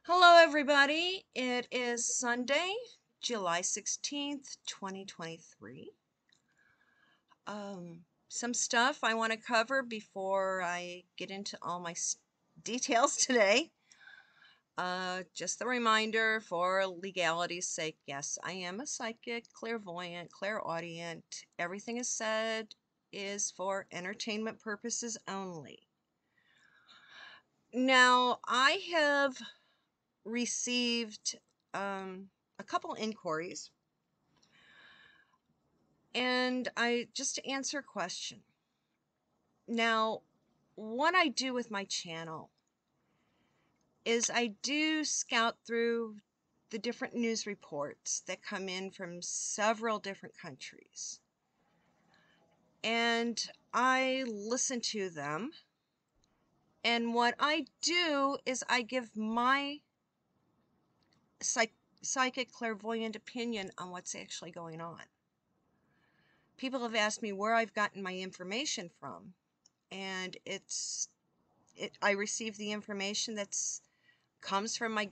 Hello, everybody. It is Sunday, July 16th, 2023. Some stuff I want to cover before I get into all my details today. Just a reminder for legality's sake, yes, I am a psychic, clairvoyant, clairaudient. Everything is said is for entertainment purposes only. Now, I have received a couple inquiries, and just to answer a question. Now, what I do with my channel is I do scout through the different news reports that come in from several different countries, and I listen to them, and what I do is I give my psychic clairvoyant opinion on what's actually going on. People have asked me where I've gotten my information from, and I receive the information that's comes from my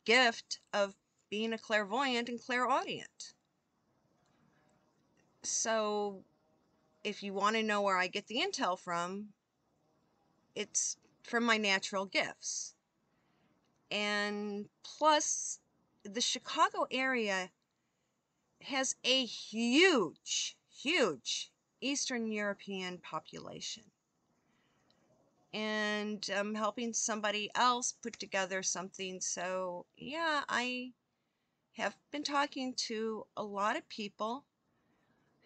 gift of being a clairvoyant and clairaudient. So if you want to know where I get the intel from, it's from my natural gifts. And plus, the Chicago area has a huge Eastern European population. And I'm helping somebody else put together something. So yeah, I have been talking to a lot of people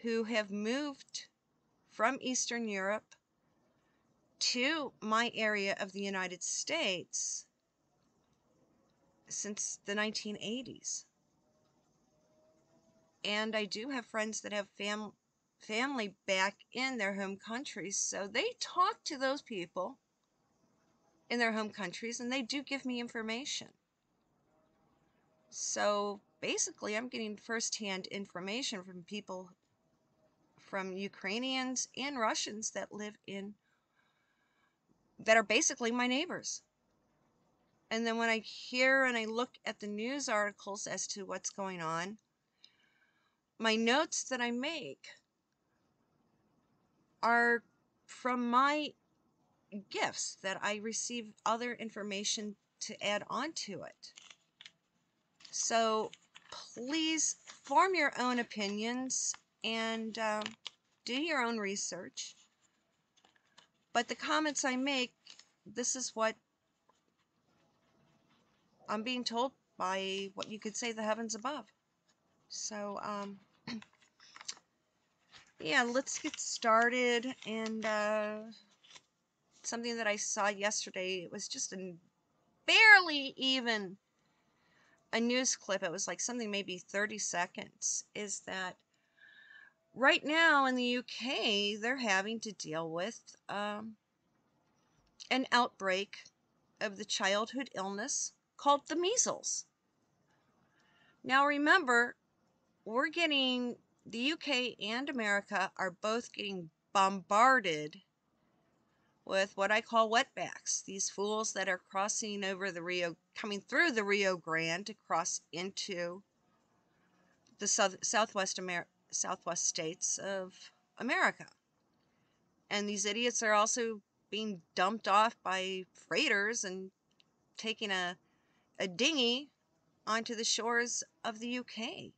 who have moved from Eastern Europe to my area of the United States since the 1980s. And I do have friends that have family back in their home countries, so they talk to those people in their home countries, and they do give me information. So basically, I'm getting firsthand information from people, from Ukrainians and Russians that are basically my neighbors. And then when I hear and I look at the news articles as to what's going on, my notes that I make are from my gifts that I receive other information to add on to it. So please form your own opinions and do your own research. But the comments I make, this is what I'm being told by what you could say the heavens above. So yeah, let's get started. And something that I saw yesterday, it was just barely even a news clip. It was like something maybe 30 seconds, is that right now in the UK, they're having to deal with an outbreak of the childhood illness called the measles. Now remember, the UK and America are both getting bombarded with what I call wetbacks. These fools that are crossing over the coming through the Rio Grande to cross into the southwest states of America. And these idiots are also being dumped off by freighters and taking a dinghy onto the shores of the UK.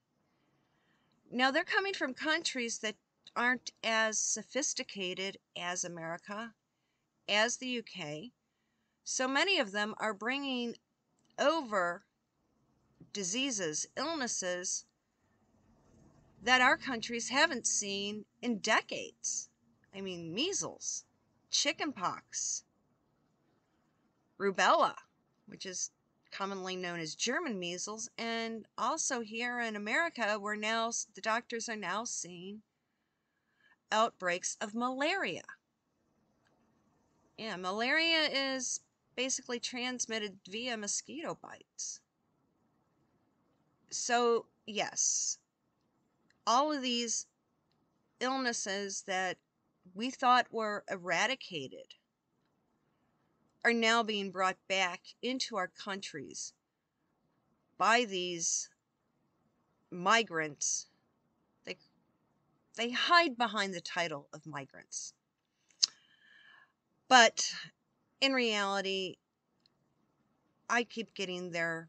Now, they're coming from countries that aren't as sophisticated as America, as the UK. So many of them are bringing over diseases, illnesses that our countries haven't seen in decades. I mean, measles, chickenpox, rubella, which is commonly known as German measles, and also here in America, the doctors are now seeing outbreaks of malaria. Yeah, malaria is basically transmitted via mosquito bites. So, yes, all of these illnesses that we thought were eradicated are now being brought back into our countries by these migrants. They hide behind the title of migrants. But in reality, I keep getting their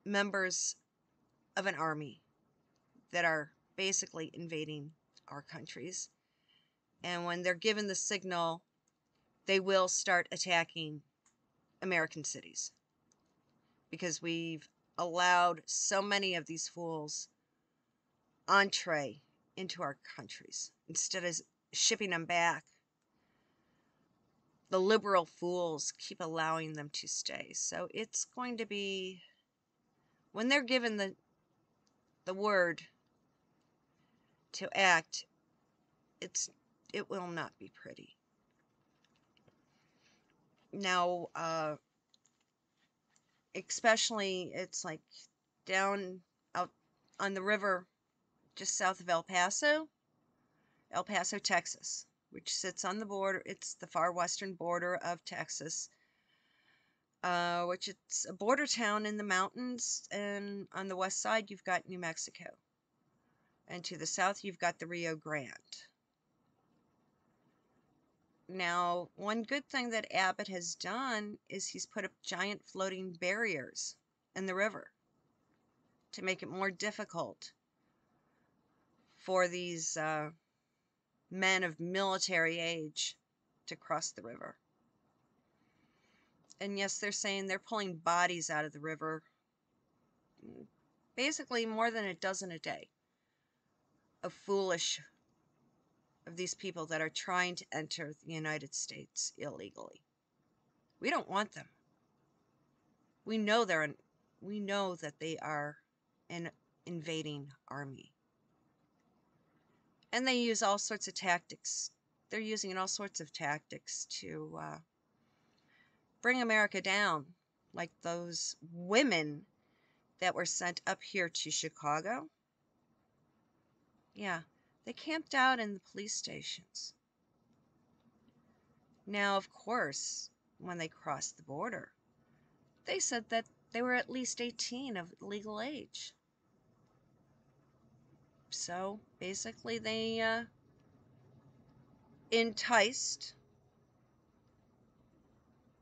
members of an army that are basically invading our countries. And when they're given the signal, they will start attacking American cities. Because we've allowed so many of these fools entree into our countries. Instead of shipping them back, the liberal fools keep allowing them to stay. So it's going to be, when they're given the word to act, it will not be pretty. Now, especially it's like down out on the river just south of El Paso, Texas, which sits on the border. It's the far western border of Texas, which it's a border town in the mountains, and on the west side you've got New Mexico, and to the south you've got the Rio Grande. Now, one good thing that Abbott has done is he's put up giant floating barriers in the river to make it more difficult for these men of military age to cross the river. And yes, they're saying they're pulling bodies out of the river, basically more than a dozen a day, of these people that are trying to enter the United States illegally. We don't want them. We know that they are an invading army. And they use all sorts of tactics. They're using all sorts of tactics to bring America down, like those women that were sent up here to Chicago. Yeah, they camped out in the police stations. Now, of course, when they crossed the border, they said that they were at least 18 of legal age. So basically they enticed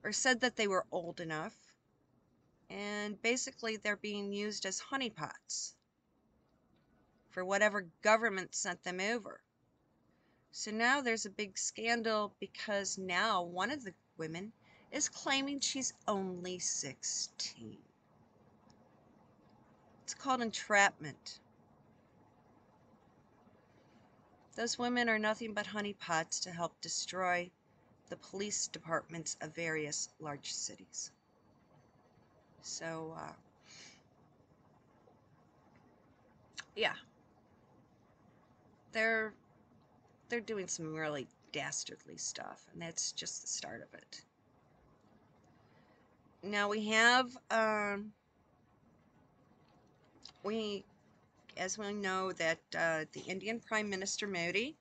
or said that they were old enough, and basically they're being used as honeypots for whatever government sent them over. So now there's a big scandal because now one of the women is claiming she's only 16. It's called entrapment. Those women are nothing but honeypots to help destroy the police departments of various large cities. So, yeah, they're doing some really dastardly stuff, and that's just the start of it. Now we have, as we know, that the Indian Prime Minister Modi,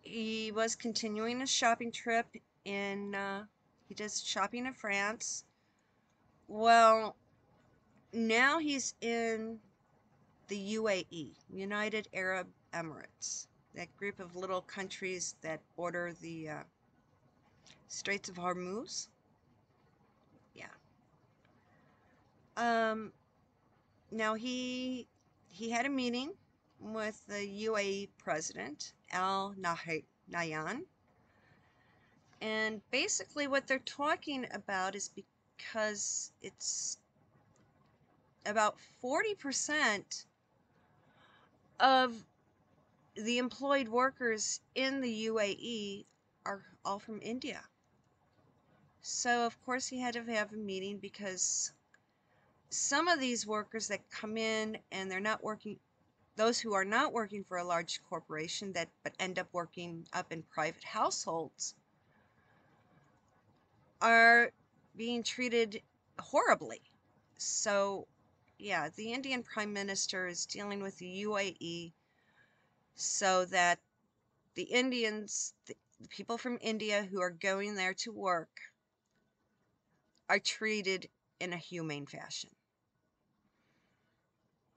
he was continuing his shopping trip he does shopping in France. Well, now he's in the UAE, United Arab Emirates, that group of little countries that border the Straits of Hormuz. Yeah. Now he had a meeting with the UAE president, Al Nahyan, and basically what they're talking about is because it's about 40% of the employed workers in the UAE are all from India. So of course he had to have a meeting because some of these workers that come in and they're not working, those who are not working for a large corporation but end up working up in private households, are being treated horribly. So yeah, the Indian Prime Minister is dealing with the UAE so that the Indians, the people from India who are going there to work, are treated in a humane fashion.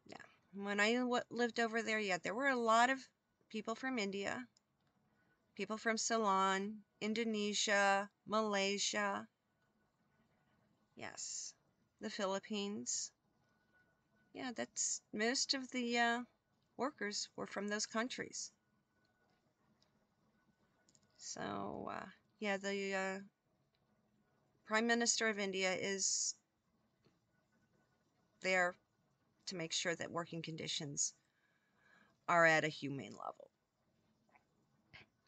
Yeah. When I lived over there, yeah, there were a lot of people from India, people from Ceylon, Indonesia, Malaysia, yes, the Philippines. Yeah, that's most of the workers were from those countries. So, yeah, the Prime Minister of India is there to make sure that working conditions are at a humane level.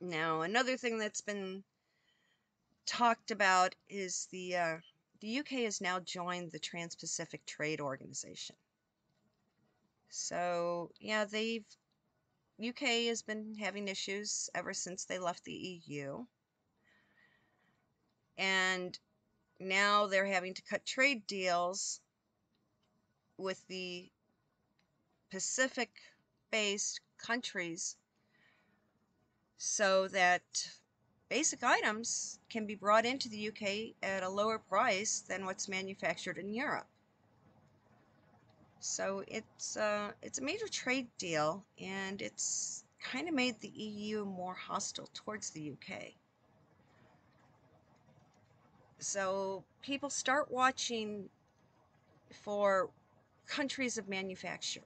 Now, another thing that's been talked about is the UK has now joined the Trans-Pacific Trade Organization. So, yeah, UK has been having issues ever since they left the EU. And now they're having to cut trade deals with the Pacific-based countries so that basic items can be brought into the UK at a lower price than what's manufactured in Europe. So it's a major trade deal, and it's kind of made the EU more hostile towards the UK. So people start watching for countries of manufacture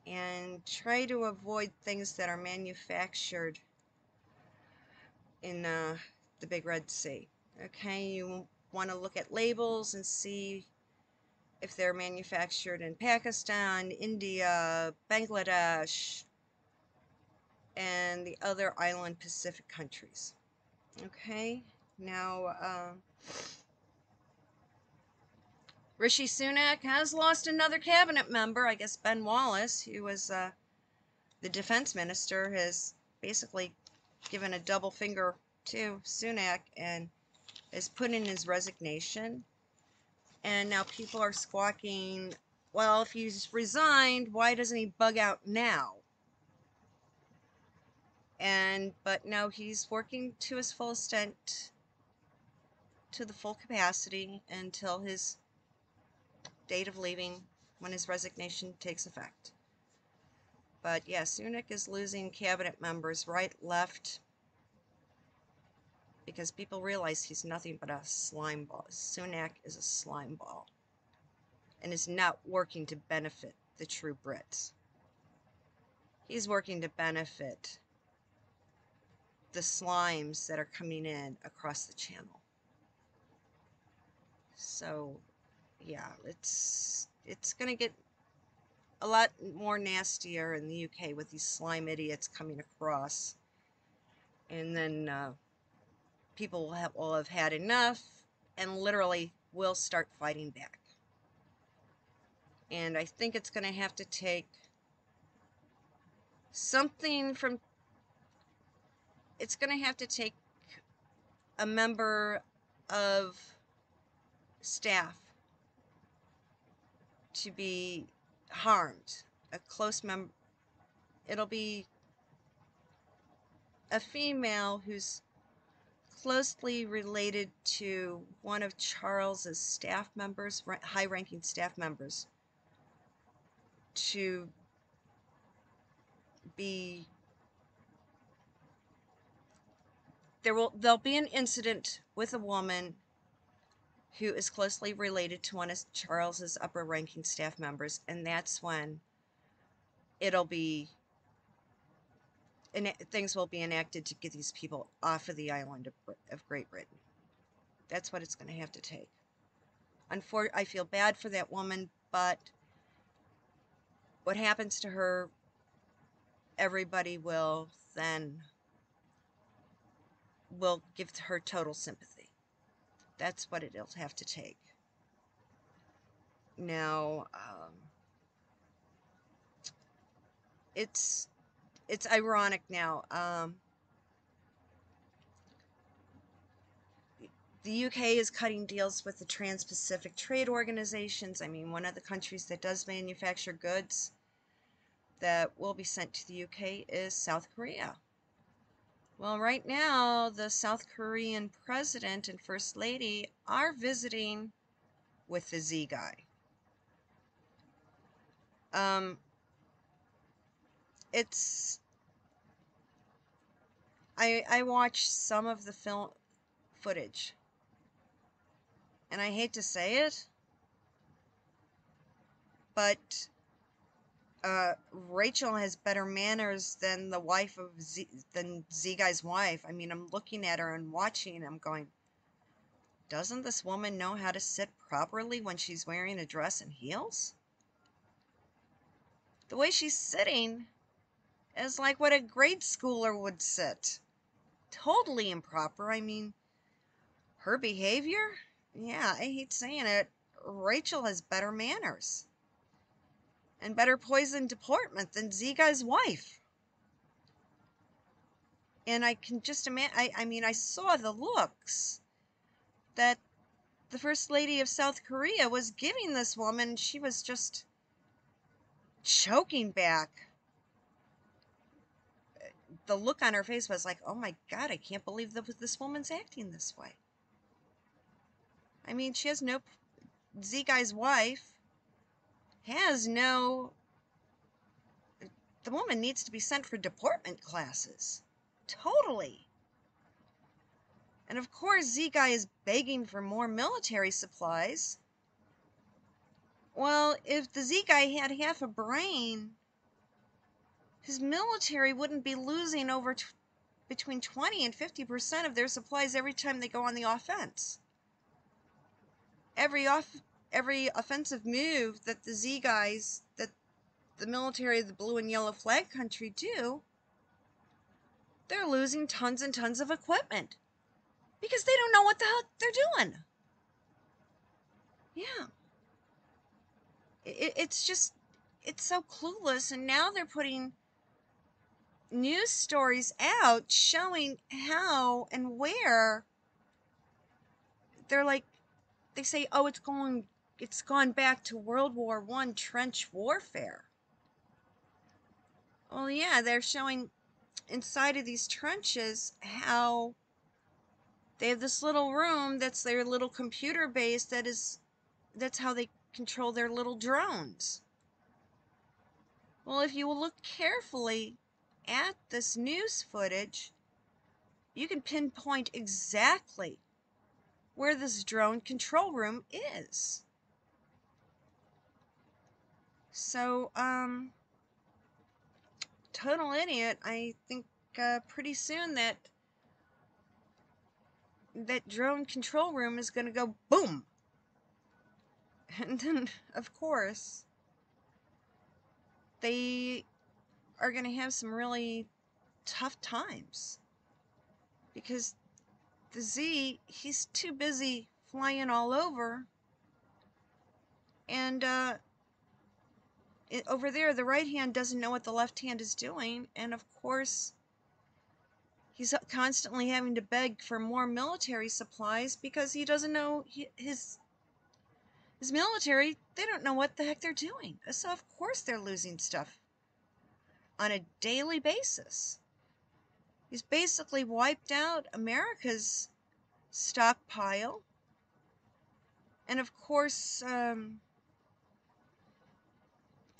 and try to avoid things that are manufactured in the Big Red Sea. Okay, you want to look at labels and see if they're manufactured in Pakistan, India, Bangladesh, and the other island Pacific countries. Okay, now Rishi Sunak has lost another cabinet member. I guess Ben Wallace, who was the defense minister, has basically given a double finger to Sunak and has put in his resignation. And now people are squawking, well, if he's resigned, why doesn't he bug out now? But no, he's working to his full extent, to the full capacity, until his date of leaving, when his resignation takes effect. But yeah, Sunak is losing cabinet members right, left, because people realize he's nothing but a slime ball. Sunak is a slime ball and is not working to benefit the true Brits. He's working to benefit the slimes that are coming in across the channel. So yeah, it's going to get a lot more nastier in the UK with these slime idiots coming across. And then people will have had enough and literally will start fighting back. And I think it's going to have to take something from... It's going to have to take a member of staff to be harmed. A close member. It'll be a female who's closely related to one of Charles's staff members, high-ranking staff members, to be... There'll be an incident with a woman who is closely related to one of Charles's upper-ranking staff members, and that's when it'll be... things will be enacted to get these people off of the island of Great Britain. That's what it's going to have to take. I feel bad for that woman, but what happens to her, everybody will give her total sympathy. That's what it'll have to take. Now, it's ironic now. The UK is cutting deals with the Trans-Pacific Trade Organizations. I mean, one of the countries that does manufacture goods that will be sent to the UK is South Korea. Well, right now, the South Korean president and first lady are visiting with the Z guy. It's I watched some of the film footage, and I hate to say it, but Rachel has better manners than the wife of Z guy's wife. I mean, I'm looking at her and watching, I'm going, doesn't this woman know how to sit properly when she's wearing a dress and heels? The way she's sitting is like what a grade schooler would sit. Totally improper. I mean, her behavior? Yeah, I hate saying it. Rachel has better manners and better poise and deportment than Z guy's wife. And I can just imagine, I mean, I saw the looks that the First Lady of South Korea was giving this woman. She was just choking back. The look on her face was like, oh my God, I can't believe that this woman's acting this way. I mean, she has no, Z guy's wife has no, the woman needs to be sent for deportment classes. Totally. And of course, Z guy is begging for more military supplies. Well, if the Z guy had half a brain, his military wouldn't be losing over between 20 and 50% of their supplies every time they go on the offense. Every offensive move that the Z guys, that the military of the blue and yellow flag country do, they're losing tons and tons of equipment because they don't know what the hell they're doing. Yeah. It's just, it's so clueless. And now they're putting news stories out showing how and where. They're like, they say, oh, it's gone back to World War I trench warfare. Well, yeah, they're showing inside of these trenches how they have this little room that's their little computer base that's how they control their little drones. Well, if you look carefully at this news footage, you can pinpoint exactly where this drone control room is. So, total idiot. I think pretty soon that drone control room is going to go boom. And then, of course, they are going to have some really tough times because the Z, he's too busy flying all over, and over there the right hand doesn't know what the left hand is doing, and of course he's constantly having to beg for more military supplies because he doesn't know his military, they don't know what the heck they're doing. So of course they're losing stuff on a daily basis. He's basically wiped out America's stockpile. And of course,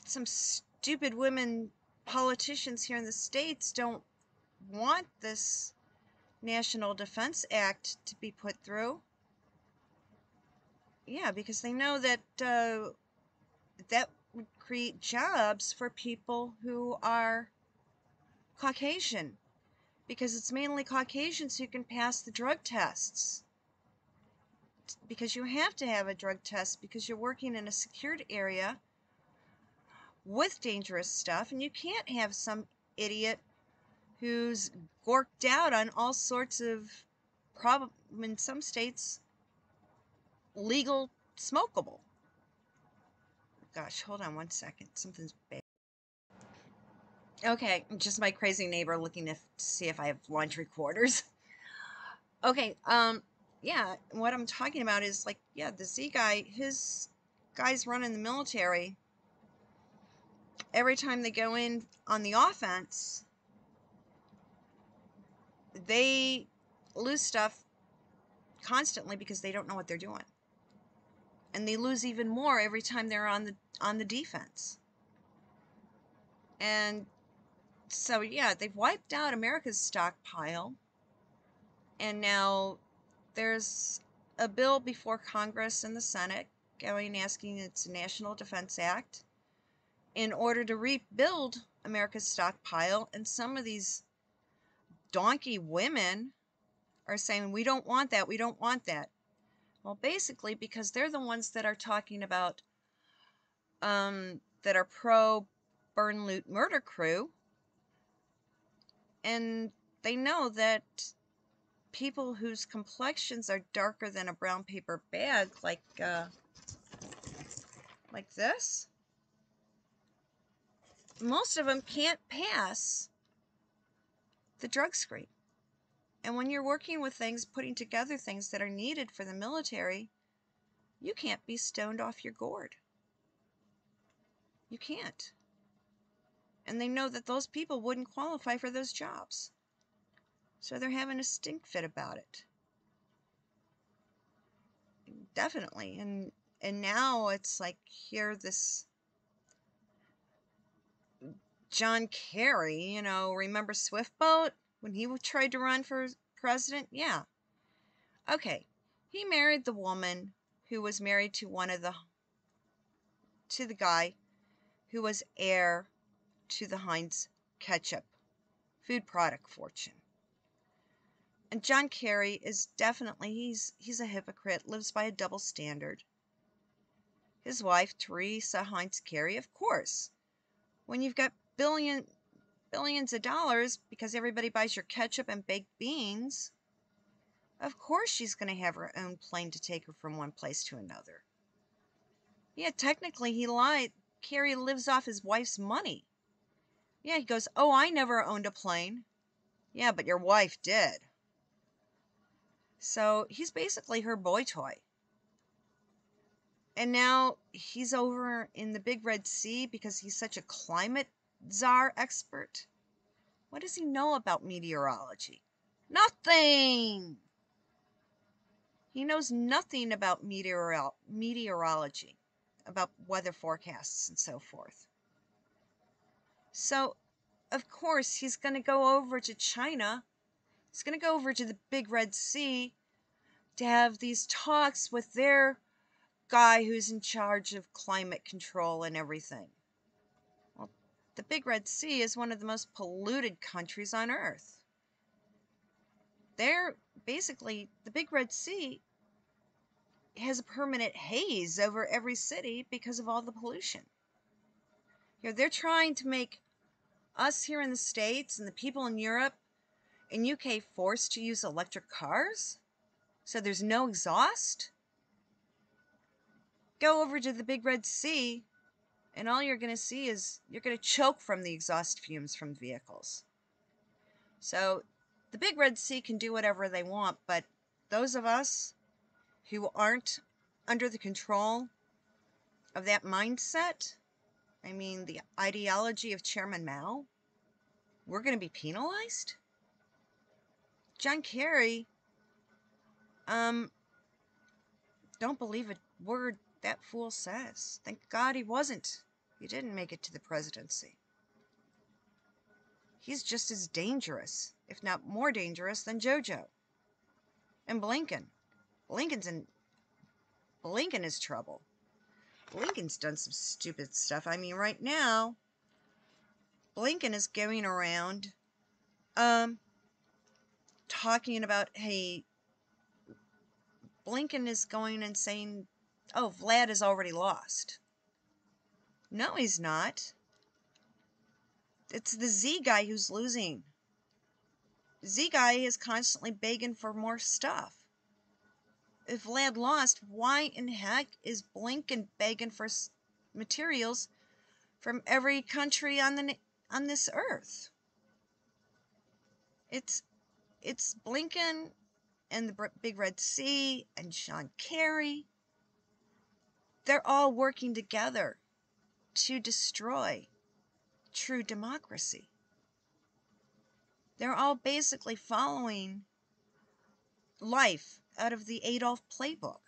some stupid women politicians here in the States don't want this National Defense Act to be put through. Yeah, because they know that that would create jobs for people who are Caucasian, because it's mainly Caucasians who can pass the drug tests. Because you have to have a drug test because you're working in a secured area with dangerous stuff, and you can't have some idiot who's gorked out on all sorts of, in some states, legal smokable. Gosh, hold on one second. Something's bad. Okay, just my crazy neighbor looking to see if I have laundry quarters. Okay, yeah, what I'm talking about is like, yeah, the Z guy, his guys running the military, every time they go in on the offense, they lose stuff constantly because they don't know what they're doing. And they lose even more every time they're on the defense. And so yeah, they've wiped out America's stockpile. And now there's a bill before Congress and the Senate asking it's a National Defense Act in order to rebuild America's stockpile. And some of these donkey women are saying, we don't want that, we don't want that. Well, basically, because they're the ones that are talking about, that are pro burn, loot, murder crew. And they know that people whose complexions are darker than a brown paper bag, like this, most of them can't pass the drug screen. And when you're working with things, putting together things that are needed for the military, you can't be stoned off your gourd. You can't. And they know that those people wouldn't qualify for those jobs. So they're having a stink fit about it. Definitely. And now it's like, here, this John Kerry, you know, remember Swiftboat when he tried to run for president? Yeah. Okay. He married the woman who was married to the guy who was heir to the Heinz ketchup food product fortune. And John Kerry is definitely, he's a hypocrite, lives by a double standard. His wife, Teresa Heinz Kerry, of course, when you've got billions of dollars because everybody buys your ketchup and baked beans, of course she's going to have her own plane to take her from one place to another. Yeah, technically he lied. Kerry lives off his wife's money. Yeah, he goes, oh, I never owned a plane. Yeah, but your wife did. So he's basically her boy toy. And now he's over in the Big Red Sea because he's such a climate czar expert. What does he know about meteorology? Nothing! He knows nothing about meteorology, about weather forecasts and so forth. So, of course, he's going to go over to China. He's going to go over to the Big Red Sea to have these talks with their guy who's in charge of climate control and everything. Well, the Big Red Sea is one of the most polluted countries on Earth. Basically, the Big Red Sea has a permanent haze over every city because of all the pollution. You know, they're trying to make us here in the States and the people in Europe and UK forced to use electric cars, so there's no exhaust. Go over to the Big Red Sea, and all you're going to see is you're going to choke from the exhaust fumes from vehicles. So the Big Red Sea can do whatever they want, but those of us who aren't under the control of that mindset, I mean the ideology of Chairman Mao, we're going to be penalized? John Kerry, don't believe a word that fool says. Thank God he wasn't. He didn't make it to the presidency. He's just as dangerous, if not more dangerous, than JoJo. And Blinken. Blinken is trouble. Blinken's done some stupid stuff. I mean, right now, Blinken is going around talking about, hey, Blinken is going and saying, oh, Vlad is already lost. No, he's not. It's the Z guy who's losing. Z guy is constantly begging for more stuff. If Vlad lost, why in heck is Blinken begging for materials from every country on this earth? It's Blinken and the Big Red Sea and John Kerry. They're all working together to destroy true democracy. They're all basically following life out of the Adolf playbook,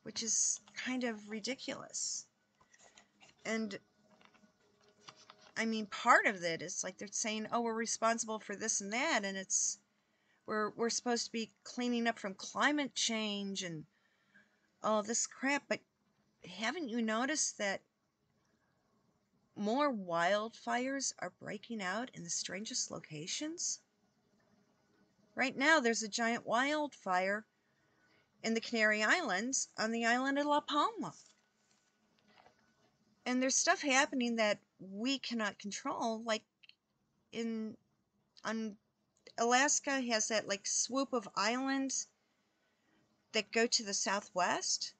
which is kind of ridiculous. And I mean, part of it is like they're saying, oh, we're responsible for this and that, and we're supposed to be cleaning up from climate change and all this crap. But haven't you noticed that more wildfires are breaking out in the strangest locations? Right now, there's a giant wildfire in the Canary Islands on the island of La Palma. And there's stuff happening that we cannot control, like on Alaska has that like swoop of islands that go to the southwest.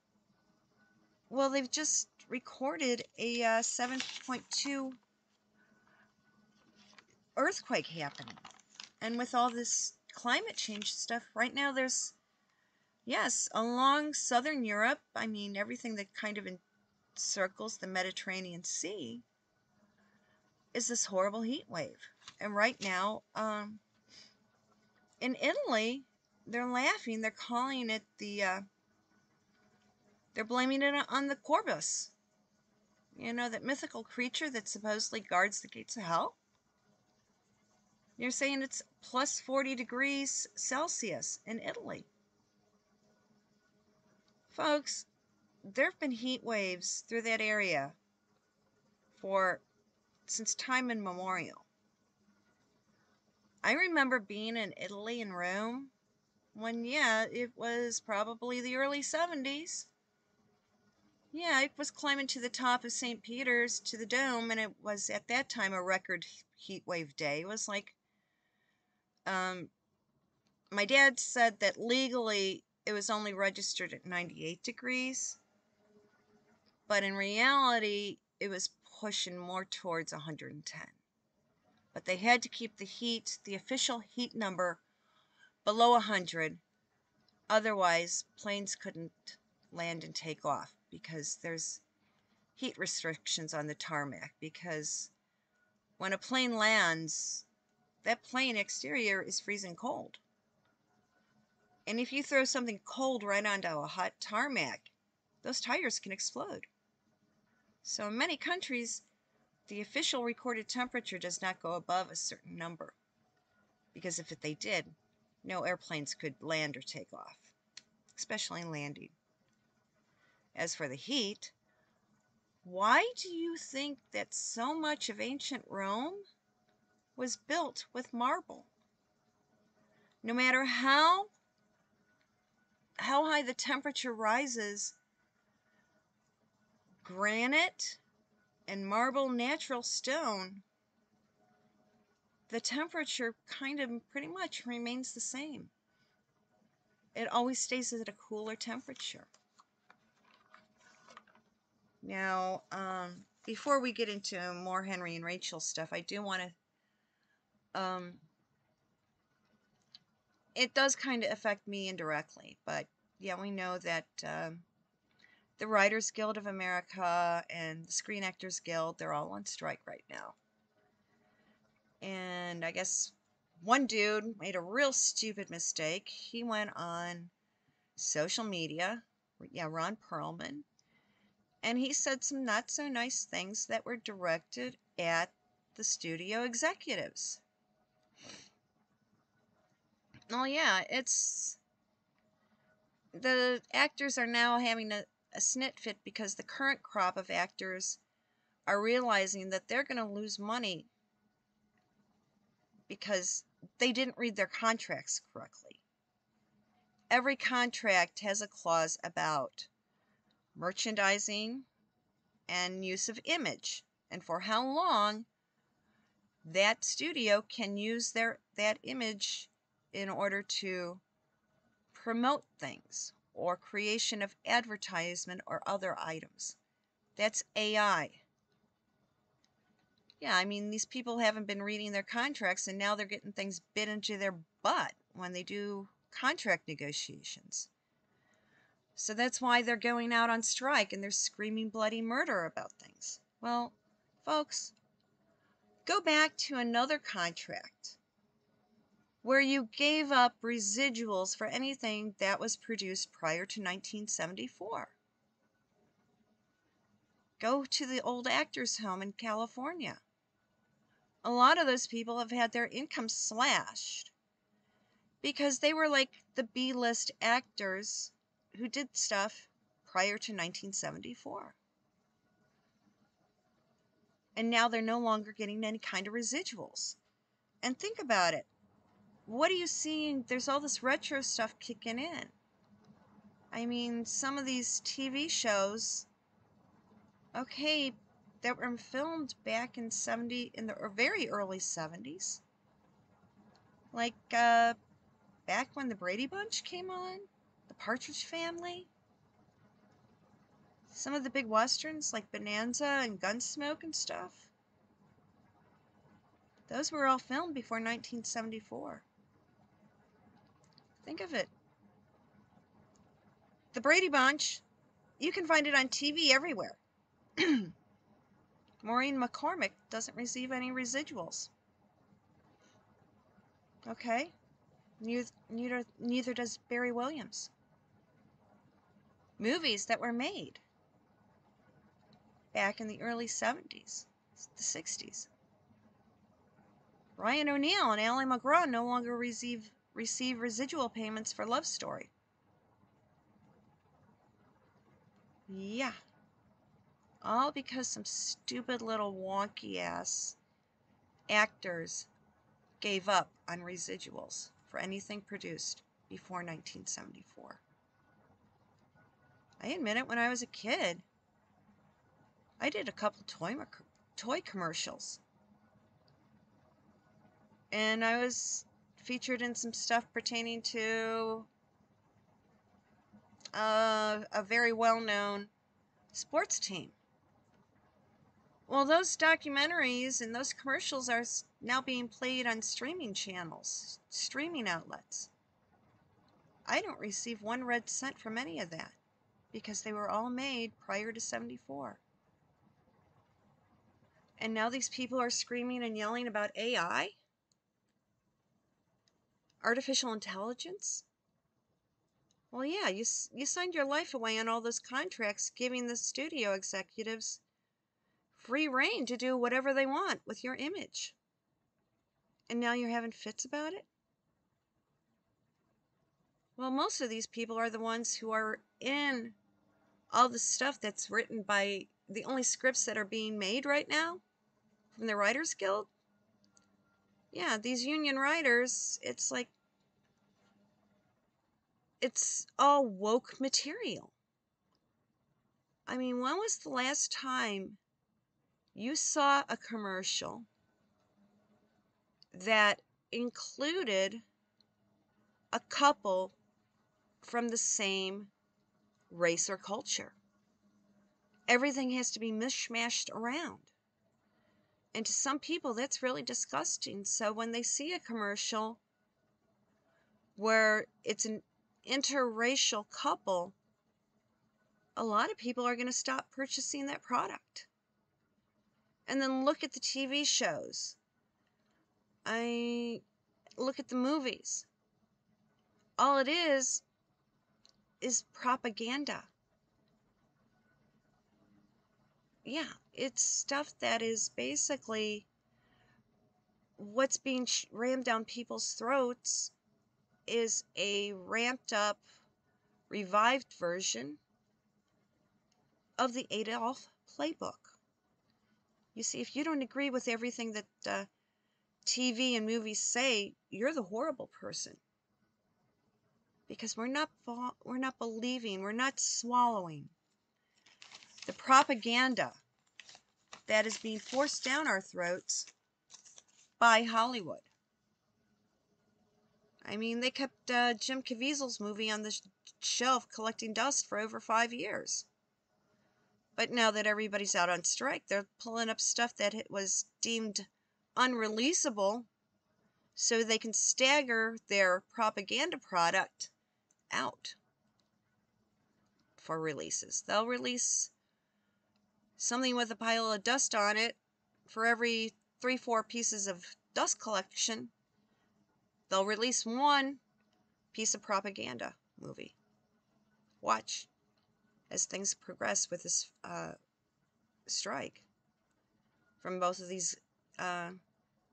Well, they've just recorded a 7.2 earthquake happening. And with all this climate change stuff, right now there's, yes, along southern Europe, I mean, everything that kind of encircles the Mediterranean Sea is this horrible heat wave. And right now, in Italy, they're laughing. They're calling it they're blaming it on the Corvus. You know, that mythical creature that supposedly guards the gates of hell? You're saying it's plus 40 degrees Celsius in Italy. Folks, there have been heat waves through that area since time immemorial. I remember being in Italy and Rome when, yeah, it was probably the early 70s. Yeah, it was climbing to the top of St. Peter's to the dome, and it was at that time a record heat wave day. It was like, my dad said that legally it was only registered at 98 degrees, but in reality it was pushing more towards 110. But they had to keep the official heat number below 100, otherwise planes couldn't land and take off because there's heat restrictions on the tarmac, because when a plane lands, that plane exterior is freezing cold. And if you throw something cold right onto a hot tarmac, those tires can explode. So in many countries, the official recorded temperature does not go above a certain number, because if they did, no airplanes could land or take off, especially landing. As for the heat, why do you think that so much of ancient Rome was built with marble? No matter how high the temperature rises, granite and marble natural stone, the temperature kind of pretty much remains the same. It always stays at a cooler temperature. Now, before we get into more Henry and Rachel stuff, I do want to, it does kind of affect me indirectly, but yeah, we know that the Writers Guild of America and the Screen Actors Guild, they're all on strike right now. And I guess one dude made a real stupid mistake. He went on social media, yeah, Ron Perlman, and he said some not so nice things that were directed at the studio executives. Oh yeah, the actors are now having a snit fit because the current crop of actors are realizing that they're going to lose money because they didn't read their contracts correctly. Every contract has a clause about merchandising and use of image, and for how long that studio can use that image in order to promote things or creation of advertisement or other items. That's AI. Yeah, I mean, these people haven't been reading their contracts, and now they're getting things bit into their butt when they do contract negotiations. So that's why they're going out on strike and they're screaming bloody murder about things. Well, folks, go back to another contract where you gave up residuals for anything that was produced prior to 1974. Go to the old actors' home in California. A lot of those people have had their income slashed because they were like the B-list actors who did stuff prior to 1974. And now they're no longer getting any kind of residuals. And think about it. What are you seeing? There's all this retro stuff kicking in. I mean, some of these TV shows, okay, that were filmed back in the very early 70s. Like back when the Brady Bunch came on, the Partridge Family. Some of the big westerns like Bonanza and Gunsmoke and stuff. Those were all filmed before 1974. Think of it. The Brady Bunch, you can find it on TV everywhere. Maureen McCormick doesn't receive any residuals. Okay? Neither does Barry Williams. Movies that were made back in the early 70s, the 60s. Ryan O'Neal and Ally McGraw no longer receive residual payments for Love Story. Yeah. All because some stupid little wonky ass actors gave up on residuals for anything produced before 1974. I admit it, when I was a kid, I did a couple toy commercials. And I was featured in some stuff pertaining to a very well-known sports team. Well, those documentaries and those commercials are now being played on streaming channels, streaming outlets. I don't receive one red cent from any of that because they were all made prior to 74. And now these people are screaming and yelling about AI? Artificial intelligence? Well, yeah, you signed your life away on all those contracts giving the studio executives free reign to do whatever they want with your image. And now you're having fits about it? Well, most of these people are the ones who are in all the stuff that's written by the only scripts that are being made right now from the Writers Guild. Yeah, these union writers, it's like, it's all woke material. I mean, when was the last time you saw a commercial that included a couple from the same race or culture? Everything has to be mishmashed around. And to some people, that's really disgusting. So when they see a commercial where it's an interracial couple, a lot of people are going to stop purchasing that product. And then look at the TV shows. I look at the movies. All it is propaganda. Yeah, it's stuff that is basically what's being rammed down people's throats is a ramped up, revived version of the Adolf playbook. You see, if you don't agree with everything that TV and movies say, you're the horrible person. Because we're not believing, we're not swallowing the propaganda that is being forced down our throats by Hollywood. I mean, they kept Jim Caviezel's movie on the shelf collecting dust for over 5 years. But now that everybody's out on strike, they're pulling up stuff that was deemed unreleasable so they can stagger their propaganda product out for releases. They'll release something with a pile of dust on it for every 3-4 pieces of dust collection They'll release one piece of propaganda movie. Watch as things progress with this strike from both of these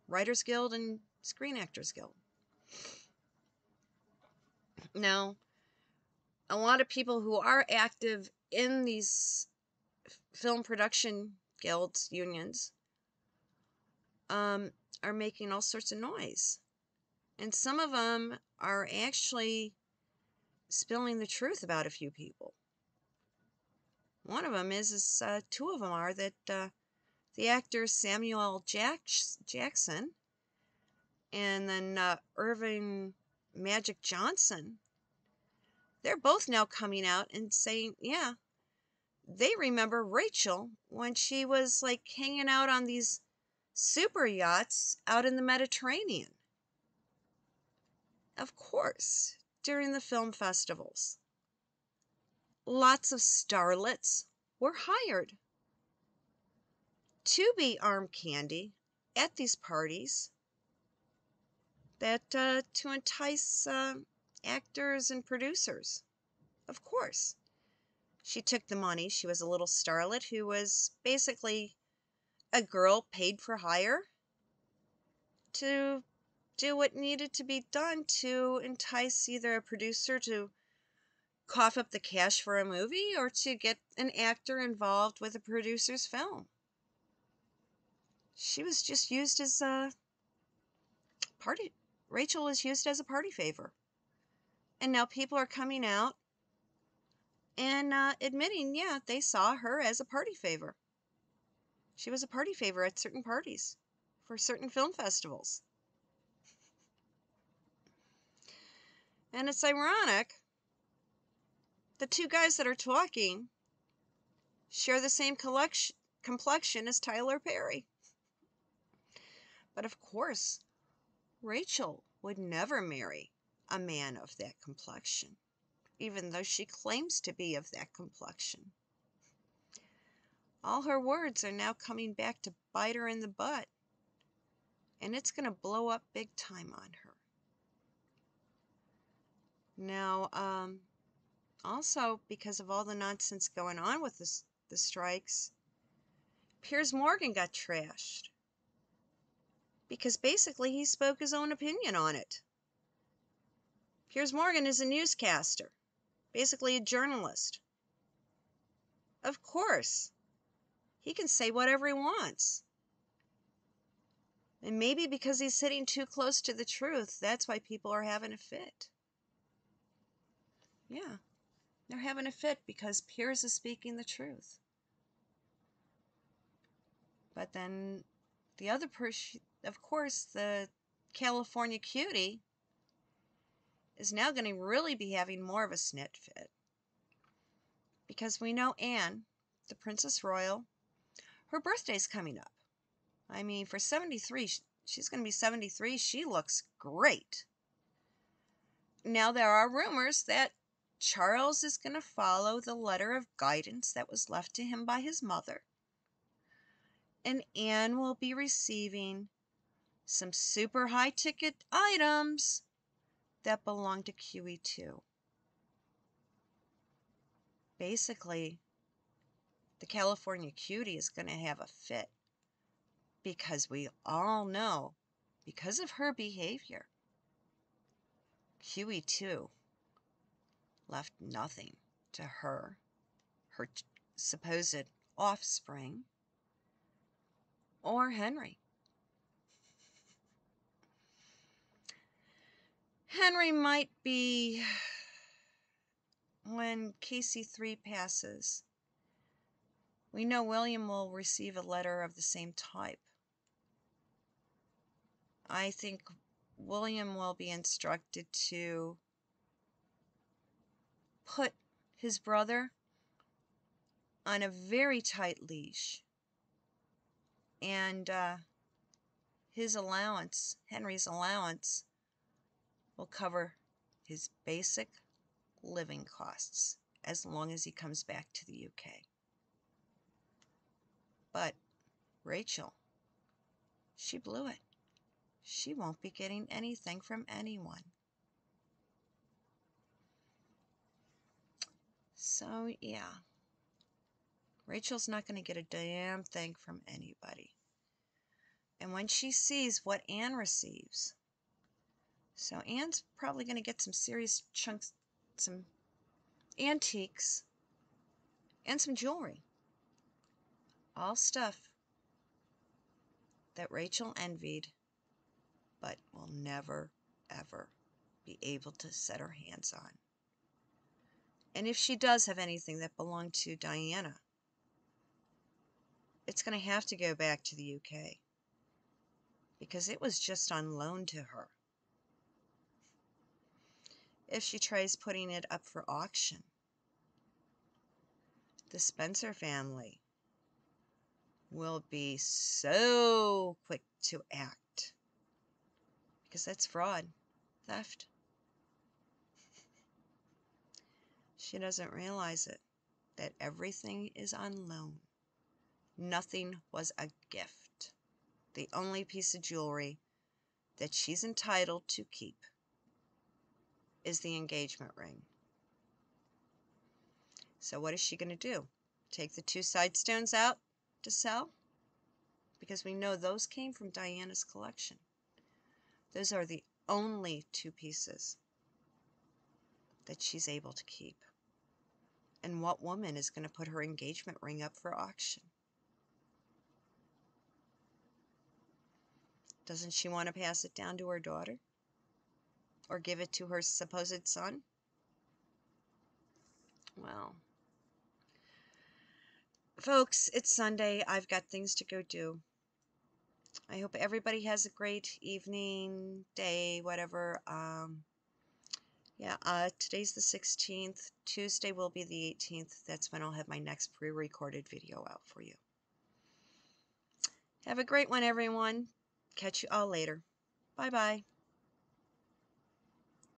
Writers Guild and Screen Actors Guild. Now, a lot of people who are active in these film production guilds, unions, are making all sorts of noise. And some of them are actually spilling the truth about a few people. One of them is two of them are that the actor Samuel Jackson and then Irving Magic Johnson, they're both now coming out and saying, yeah, they remember Rachel when she was like hanging out on these super yachts out in the Mediterranean. Of course, during the film festivals. Lots of starlets were hired to be arm candy at these parties that to entice actors and producers. Of course. She took the money. She was a little starlet who was basically a girl paid for hire to do what needed to be done to entice either a producer to cough up the cash for a movie or to get an actor involved with a producer's film. She was just used as a party. Rachel was used as a party favor. And now people are coming out and admitting, yeah, they saw her as a party favor. She was a party favor at certain parties for certain film festivals. And it's ironic, the two guys that are talking share the same complexion as Tyler Perry. But of course, Rachel would never marry a man of that complexion, even though she claims to be of that complexion. All her words are now coming back to bite her in the butt, and it's going to blow up big time on her. Now, also, because of all the nonsense going on with the strikes, Piers Morgan got trashed. Because basically he spoke his own opinion on it. Piers Morgan is a newscaster, basically a journalist. Of course, he can say whatever he wants. And maybe because he's sitting too close to the truth, that's why people are having a fit. Yeah, they're having a fit because Piers is speaking the truth. But then the other person, of course, the California cutie, is now going to really be having more of a snit fit. Because we know Anne, the Princess Royal, her birthday's coming up. I mean, for 73, she's going to be 73. She looks great. Now, there are rumors that Charles is going to follow the letter of guidance that was left to him by his mother. And Anne will be receiving some super high ticket items that belong to QE2. Basically, the California cutie is going to have a fit because we all know, because of her behavior, QE2 left nothing to her supposed offspring, or Henry. Henry might be, when KC3 passes, we know William will receive a letter of the same type. I think William will be instructed to put his brother on a very tight leash, and his allowance, Henry's allowance, will cover his basic living costs as long as he comes back to the UK. But Rachel, she blew it. she won't be getting anything from anyone. So, yeah. Rachel's not going to get a damn thing from anybody. And when she sees what Anne receives, so Anne's probably going to get some serious chunks, some antiques, and some jewelry. All stuff that Rachel envied, but will never, ever be able to set her hands on. And if she does have anything that belonged to Diana, it's going to have to go back to the UK, because it was just on loan to her. If she tries putting it up for auction, the Spencer family will be so quick to act, because that's fraud, theft. She doesn't realize it, that everything is on loan. Nothing was a gift. The only piece of jewelry that she's entitled to keep is the engagement ring. So what is she going to do? Take the 2 side stones out to sell? Because we know those came from Diana's collection. Those are the only 2 pieces that she's able to keep. And what woman is going to put her engagement ring up for auction? Doesn't she want to pass it down to her daughter? Or give it to her supposed son? Well, folks, it's Sunday. I've got things to go do. I hope everybody has a great evening, day, whatever. Today's the 16th. Tuesday will be the 18th. That's when I'll have my next pre-recorded video out for you. Have a great one, everyone. Catch you all later. Bye-bye.